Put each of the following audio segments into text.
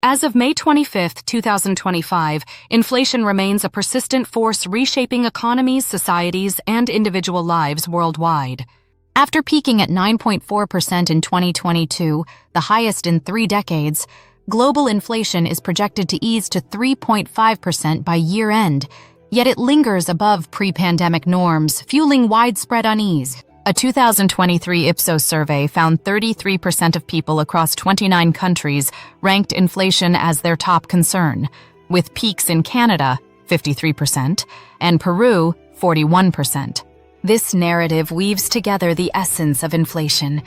As of May 25, 2025, inflation remains a persistent force reshaping economies, societies, and individual lives worldwide. After peaking at 9.4% in 2022, the highest in 3 decades, global inflation is projected to ease to 3.5% by year-end, yet it lingers above pre-pandemic norms, fueling widespread unease. A 2023 Ipsos survey found 33% of people across 29 countries ranked inflation as their top concern, with peaks in Canada, 53%, and Peru, 41%. This narrative weaves together the essence of inflation,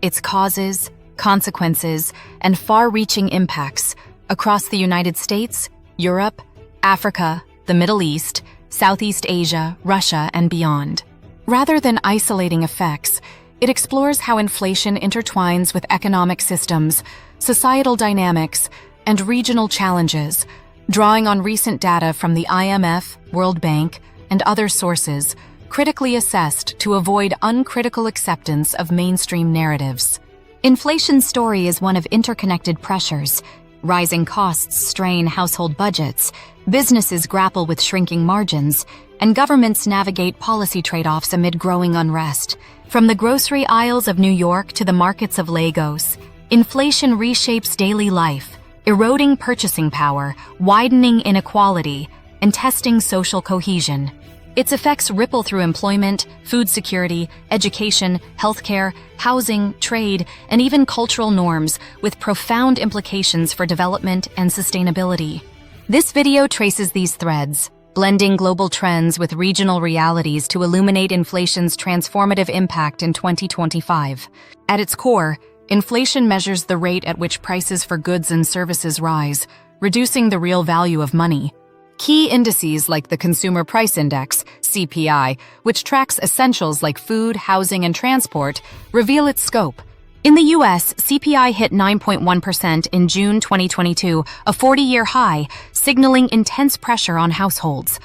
its causes, consequences, and far-reaching impacts across the United States, Europe, Africa, the Middle East, Southeast Asia, Russia, and beyond. Rather than isolating effects, it explores how inflation intertwines with economic systems, societal dynamics, and regional challenges, drawing on recent data from the IMF, World Bank, and other sources, critically assessed to avoid uncritical acceptance of mainstream narratives. Inflation's story is one of interconnected pressures. Rising costs strain household budgets, businesses grapple with shrinking margins, and governments navigate policy trade-offs amid growing unrest. From the grocery aisles of New York to the markets of Lagos, inflation reshapes daily life, eroding purchasing power, widening inequality, and testing social cohesion. Its effects ripple through employment, food security, education, healthcare, housing, trade, and even cultural norms, with profound implications for development and sustainability. This video traces these threads, blending global trends with regional realities to illuminate inflation's transformative impact in 2025. At its core, inflation measures the rate at which prices for goods and services rise, reducing the real value of money. Key indices like the Consumer Price Index, CPI, which tracks essentials like food, housing, and transport, reveal its scope. In the U.S., CPI hit 9.1% in June 2022, a 40-year high, signaling intense pressure on households.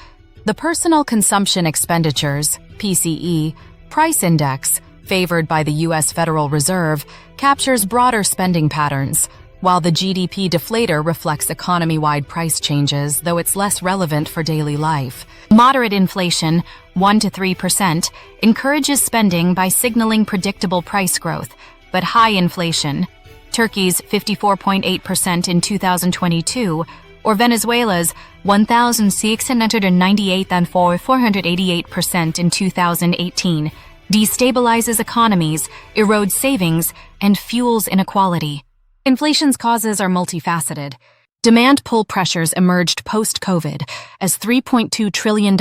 The Personal Consumption Expenditures, PCE, Price Index, favored by the U.S. Federal Reserve, captures broader spending patterns, while the GDP deflator reflects economy-wide price changes, though it's less relevant for daily life. Moderate inflation, 1 to 3%, encourages spending by signaling predictable price growth, but high inflation, Turkey's 54.8% in 2022, or Venezuela's 1,698 and 488% in 2018, destabilizes economies, erodes savings, and fuels inequality. Inflation's causes are multifaceted. Demand pull pressures emerged post-COVID as $3.2 trillion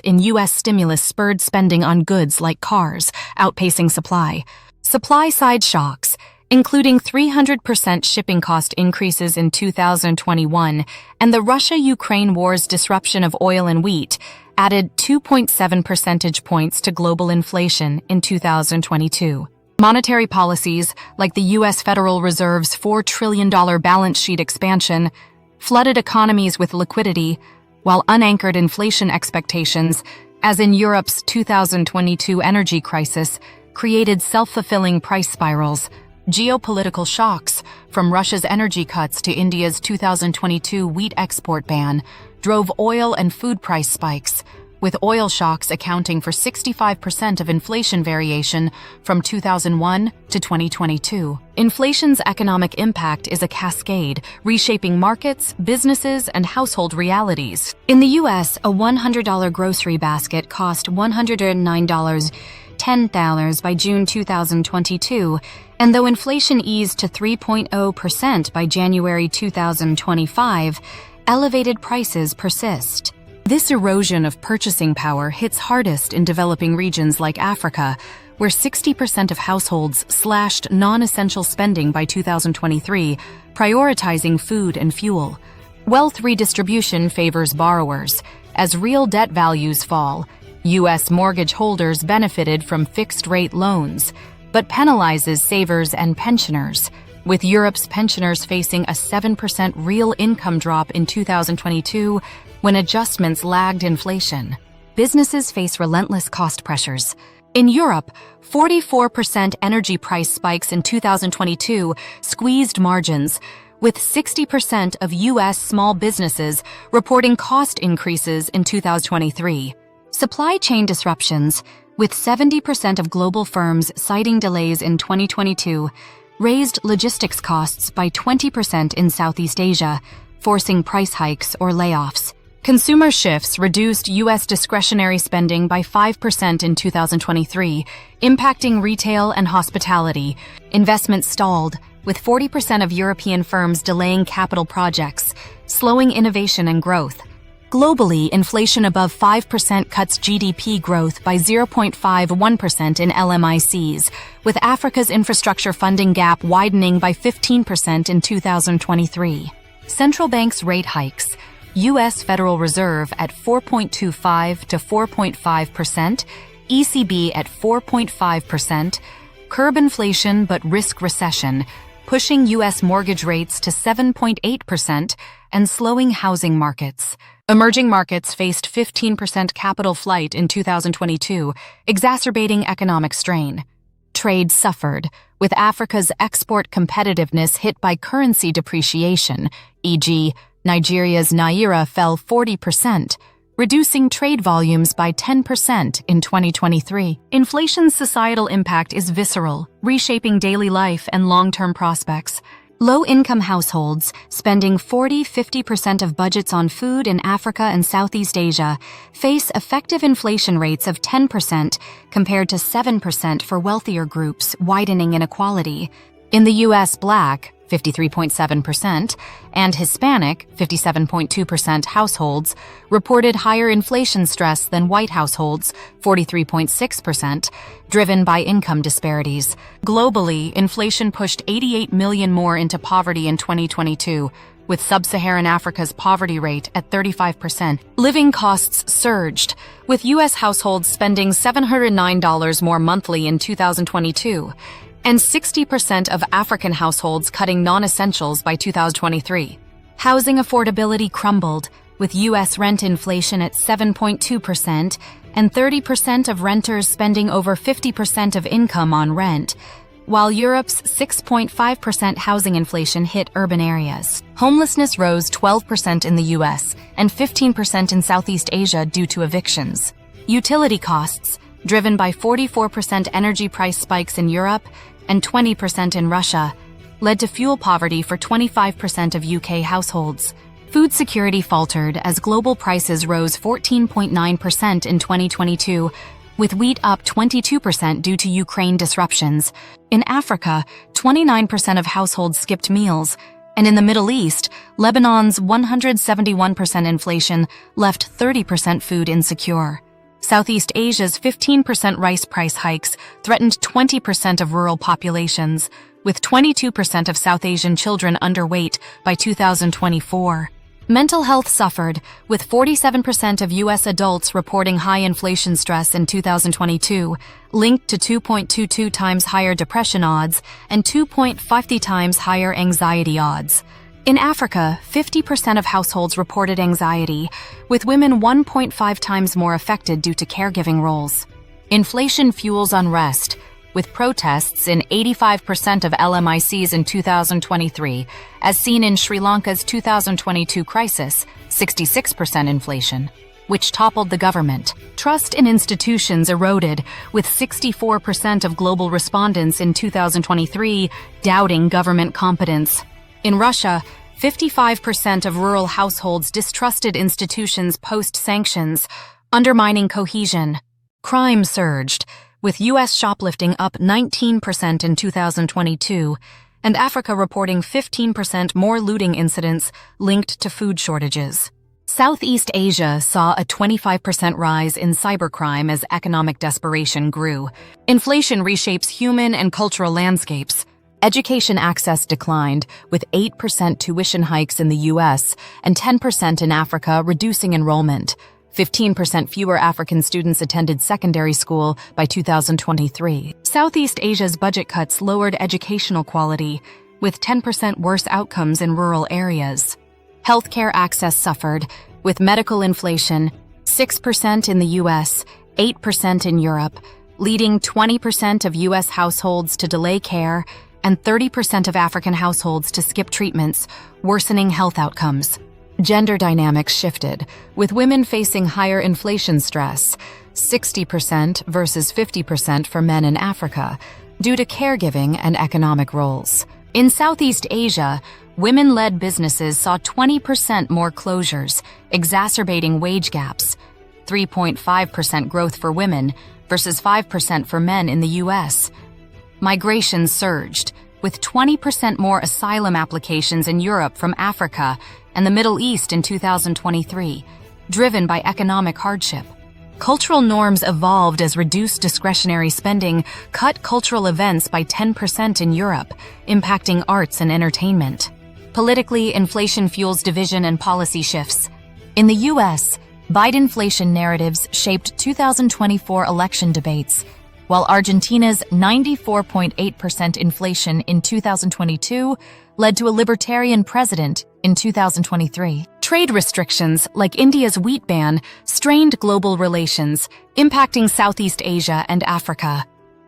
in U.S. stimulus spurred spending on goods like cars, outpacing supply. Supply-side shocks, including 300% shipping cost increases in 2021 and the Russia-Ukraine war's disruption of oil and wheat, added 2.7 percentage points to global inflation in 2022. Monetary policies, like the U.S. Federal Reserve's $4 trillion balance sheet expansion, flooded economies with liquidity, while unanchored inflation expectations, as in Europe's 2022 energy crisis, created self-fulfilling price spirals. Geopolitical shocks, from Russia's energy cuts to India's 2022 wheat export ban, drove oil and food price spikes, with oil shocks accounting for 65% of inflation variation from 2001 to 2022. Inflation's economic impact is a cascade, reshaping markets, businesses, and household realities. In the U.S., a $100 grocery basket cost $109.10 by June 2022, and though inflation eased to 3.0% by January 2025, elevated prices persist. This erosion of purchasing power hits hardest in developing regions like Africa, where 60% of households slashed non-essential spending by 2023, prioritizing food and fuel. Wealth redistribution favors borrowers. As real debt values fall, U.S. mortgage holders benefited from fixed-rate loans, but penalizes savers and pensioners, with Europe's pensioners facing a 7% real income drop in 2022 when adjustments lagged inflation. Businesses face relentless cost pressures. In Europe, 44% energy price spikes in 2022 squeezed margins, with 60% of U.S. small businesses reporting cost increases in 2023. Supply chain disruptions, with 70% of global firms citing delays in 2022, raised logistics costs by 20% in Southeast Asia, forcing price hikes or layoffs. Consumer shifts reduced U.S. discretionary spending by 5% in 2023, impacting retail and hospitality. Investment stalled, with 40% of European firms delaying capital projects, slowing innovation and growth. Globally, inflation above 5% cuts GDP growth by 0.51% in LMICs, with Africa's infrastructure funding gap widening by 15% in 2023. Central banks' rate hikes. U.S. Federal Reserve at 4.25 to 4.5%, ECB at 4.5%, curb inflation but risk recession, pushing U.S. mortgage rates to 7.8% and slowing housing markets. Emerging markets faced 15% capital flight in 2022, exacerbating economic strain. Trade suffered, with Africa's export competitiveness hit by currency depreciation, e.g., Nigeria's Naira fell 40%, reducing trade volumes by 10% in 2023. Inflation's societal impact is visceral, reshaping daily life and long-term prospects. Low-income households, spending 40–50% of budgets on food in Africa and Southeast Asia, face effective inflation rates of 10% compared to 7% for wealthier groups, widening inequality. In the U.S., Black, 53.7%, and Hispanic, 57.2% households reported higher inflation stress than white households, 43.6%, driven by income disparities. Globally, inflation pushed 88 million more into poverty in 2022, with sub-Saharan Africa's poverty rate at 35%. Living costs surged, with U.S. households spending $709 more monthly in 2022, and 60% of African households cutting non-essentials by 2023. Housing affordability crumbled, with U.S. rent inflation at 7.2% and 30% of renters spending over 50% of income on rent, while Europe's 6.5% housing inflation hit urban areas. Homelessness rose 12% in the U.S. and 15% in Southeast Asia due to evictions. Utility costs, driven by 44% energy price spikes in Europe and 20% in Russia, led to fuel poverty for 25% of UK households. Food security faltered as global prices rose 14.9% in 2022, with wheat up 22% due to Ukraine disruptions. In Africa, 29% of households skipped meals, and in the Middle East, Lebanon's 171% inflation left 30% food insecure. Southeast Asia's 15% rice price hikes threatened 20% of rural populations, with 22% of South Asian children underweight by 2024. Mental health suffered, with 47% of U.S. adults reporting high inflation stress in 2022, linked to 2.22 times higher depression odds and 2.50 times higher anxiety odds. In Africa, 50% of households reported anxiety, with women 1.5 times more affected due to caregiving roles. Inflation fuels unrest, with protests in 85% of LMICs in 2023, as seen in Sri Lanka's 2022 crisis, 66% inflation, which toppled the government. Trust in institutions eroded, with 64% of global respondents in 2023 doubting government competence. In Russia, 55% of rural households distrusted institutions post-sanctions, undermining cohesion. Crime surged, with U.S. shoplifting up 19% in 2022, and Africa reporting 15% more looting incidents linked to food shortages. Southeast Asia saw a 25% rise in cybercrime as economic desperation grew. Inflation reshapes human and cultural landscapes. Education access declined, with 8% tuition hikes in the U.S. and 10% in Africa, reducing enrollment. 15% fewer African students attended secondary school by 2023. Southeast Asia's budget cuts lowered educational quality, with 10% worse outcomes in rural areas. Healthcare access suffered, with medical inflation, 6% in the U.S., 8% in Europe, leading 20% of U.S. households to delay care and 30% of African households to skip treatments, worsening health outcomes. Gender dynamics shifted, with women facing higher inflation stress, 60% versus 50% for men in Africa, due to caregiving and economic roles. In Southeast Asia, women-led businesses saw 20% more closures, exacerbating wage gaps. 3.5% growth for women versus 5% for men in the U.S. Migration surged, with 20% more asylum applications in Europe from Africa and the Middle East in 2023, driven by economic hardship. Cultural norms evolved as reduced discretionary spending cut cultural events by 10% in Europe, impacting arts and entertainment. Politically, inflation fuels division and policy shifts. In the U.S., Bidenflation narratives shaped 2024 election debates, while Argentina's 94.8% inflation in 2022 led to a libertarian president in 2023. Trade restrictions, like India's wheat ban, strained global relations, impacting Southeast Asia and Africa.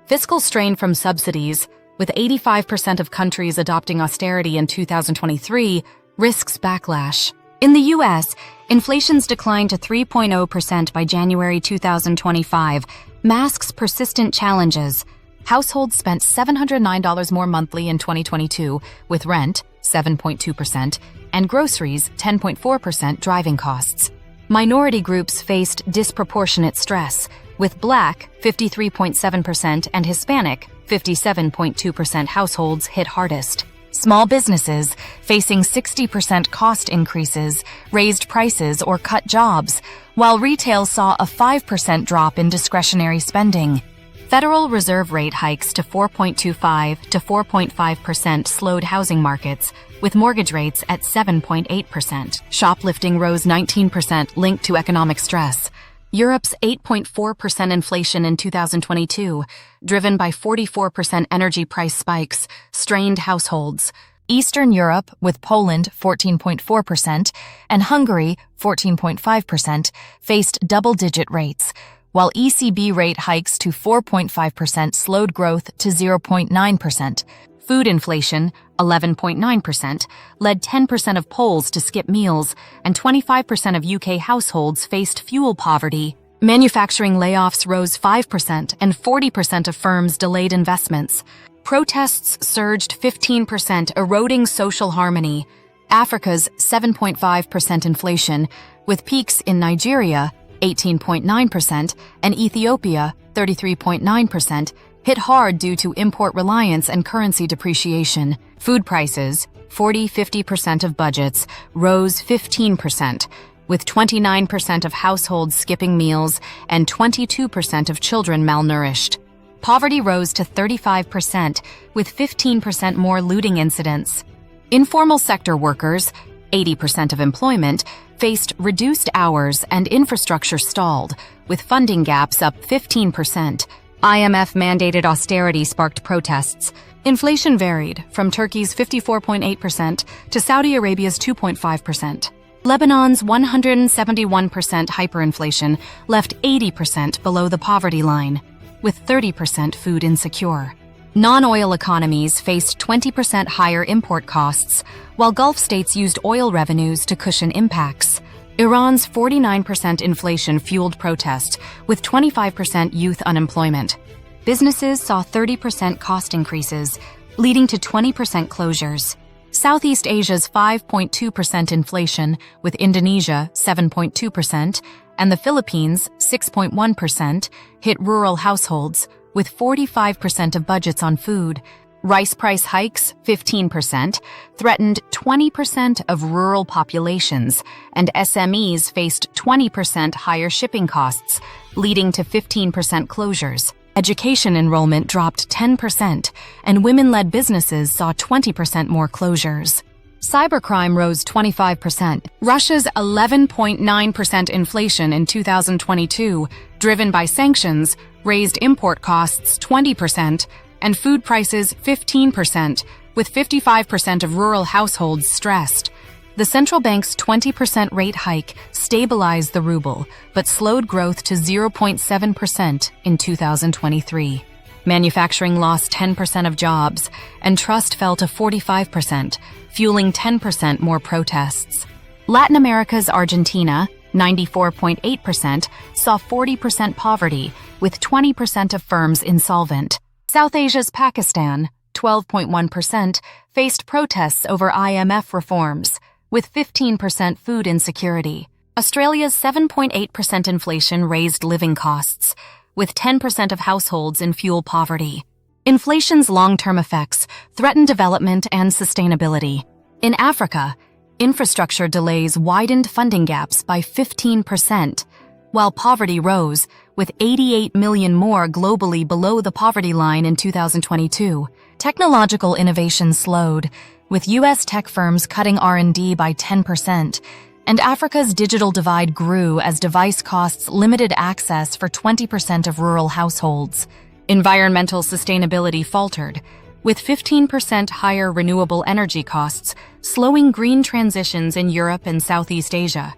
Fiscal strain from subsidies, with 85% of countries adopting austerity in 2023, risks backlash. In the U.S., inflation's decline to 3.0% by January 2025 masks persistent challenges. Households spent $709 more monthly in 2022, with rent, 7.2%, and groceries, 10.4% driving costs. Minority groups faced disproportionate stress, with Black, 53.7%, and Hispanic, 57.2% households hit hardest. Small businesses, facing 60% cost increases, raised prices or cut jobs, while retail saw a 5% drop in discretionary spending. Federal Reserve rate hikes to 4.25 to 4.5% slowed housing markets, with mortgage rates at 7.8%. Shoplifting rose 19% linked to economic stress. Europe's 8.4% inflation in 2022, driven by 44% energy price spikes, strained households. Eastern Europe, with Poland 14.4% and Hungary 14.5%, faced double-digit rates, while ECB rate hikes to 4.5% slowed growth to 0.9%. Food inflation, 11.9%, led 10% of Poles to skip meals, and 25% of UK households faced fuel poverty. Manufacturing layoffs rose 5%, and 40% of firms delayed investments. Protests surged 15%, eroding social harmony. Africa's 7.5% inflation, with peaks in Nigeria, 18.9%, and Ethiopia, 33.9%, hit hard due to import reliance and currency depreciation. Food prices, 40–50% of budgets, rose 15%, with 29% of households skipping meals and 22% of children malnourished. Poverty rose to 35%, with 15% more looting incidents. Informal sector workers, 80% of employment, faced reduced hours and infrastructure stalled, with funding gaps up 15%. IMF-mandated austerity sparked protests. Inflation varied from Turkey's 54.8% to Saudi Arabia's 2.5%. Lebanon's 171% hyperinflation left 80% below the poverty line, with 30% food insecure. Non-oil economies faced 20% higher import costs, while Gulf states used oil revenues to cushion impacts. Iran's 49% inflation fueled protest, with 25% youth unemployment. Businesses saw 30% cost increases, leading to 20% closures. Southeast Asia's 5.2% inflation, with Indonesia 7.2% and the Philippines 6.1%, hit rural households, with 45% of budgets on food. Rice price hikes, 15%, threatened 20% of rural populations, and SMEs faced 20% higher shipping costs, leading to 15% closures. Education enrollment dropped 10%, and women-led businesses saw 20% more closures. Cybercrime rose 25%. Russia's 11.9% inflation in 2022, driven by sanctions, raised import costs 20%, and food prices 15%, with 55% of rural households stressed. The central bank's 20% rate hike stabilized the ruble, but slowed growth to 0.7% in 2023. Manufacturing lost 10% of jobs, and trust fell to 45%, fueling 10% more protests. Latin America's Argentina, 94.8%, saw 40% poverty, with 20% of firms insolvent. South Asia's Pakistan, 12.1%, faced protests over IMF reforms, with 15% food insecurity. Australia's 7.8% inflation raised living costs, with 10% of households in fuel poverty. Inflation's long-term effects threaten development and sustainability. In Africa, infrastructure delays widened funding gaps by 15%, while poverty rose, with 88 million more globally below the poverty line in 2022. Technological innovation slowed, with U.S. tech firms cutting R&D by 10%, and Africa's digital divide grew as device costs limited access for 20% of rural households. Environmental sustainability faltered, with 15% higher renewable energy costs, slowing green transitions in Europe and Southeast Asia,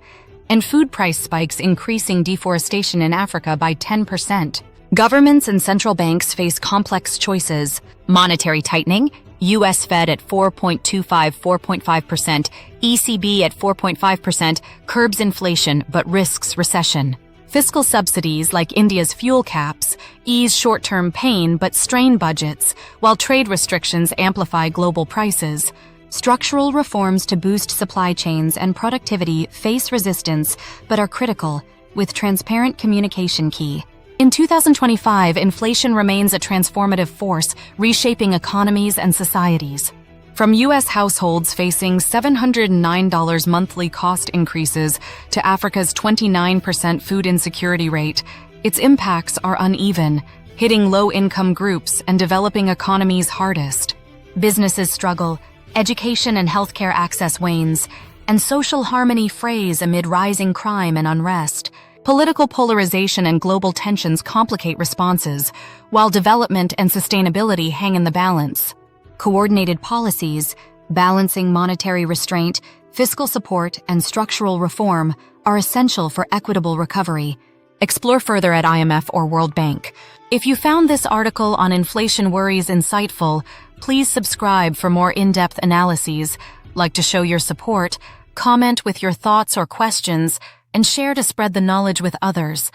and food price spikes increasing deforestation in Africa by 10%. Governments and central banks face complex choices: monetary tightening, U.S. Fed at 4.5%, ECB at 4.5%, curbs inflation but risks recession. Fiscal subsidies like India's fuel caps ease short-term pain but strain budgets, while trade restrictions amplify global prices. Structural reforms to boost supply chains and productivity face resistance but are critical, with transparent communication key. In 2025, inflation remains a transformative force, reshaping economies and societies. From U.S. households facing $709 monthly cost increases to Africa's 29% food insecurity rate, its impacts are uneven, hitting low-income groups and developing economies hardest. Businesses struggle, education and healthcare access wanes, and social harmony frays amid rising crime and unrest. Political polarization and global tensions complicate responses, while development and sustainability hang in the balance. Coordinated policies, balancing monetary restraint, fiscal support, and structural reform are essential for equitable recovery. Explore further at IMF or World Bank. If you found this article on inflation worries insightful, please subscribe for more in-depth analyses. Like to show your support, comment with your thoughts or questions, and share to spread the knowledge with others.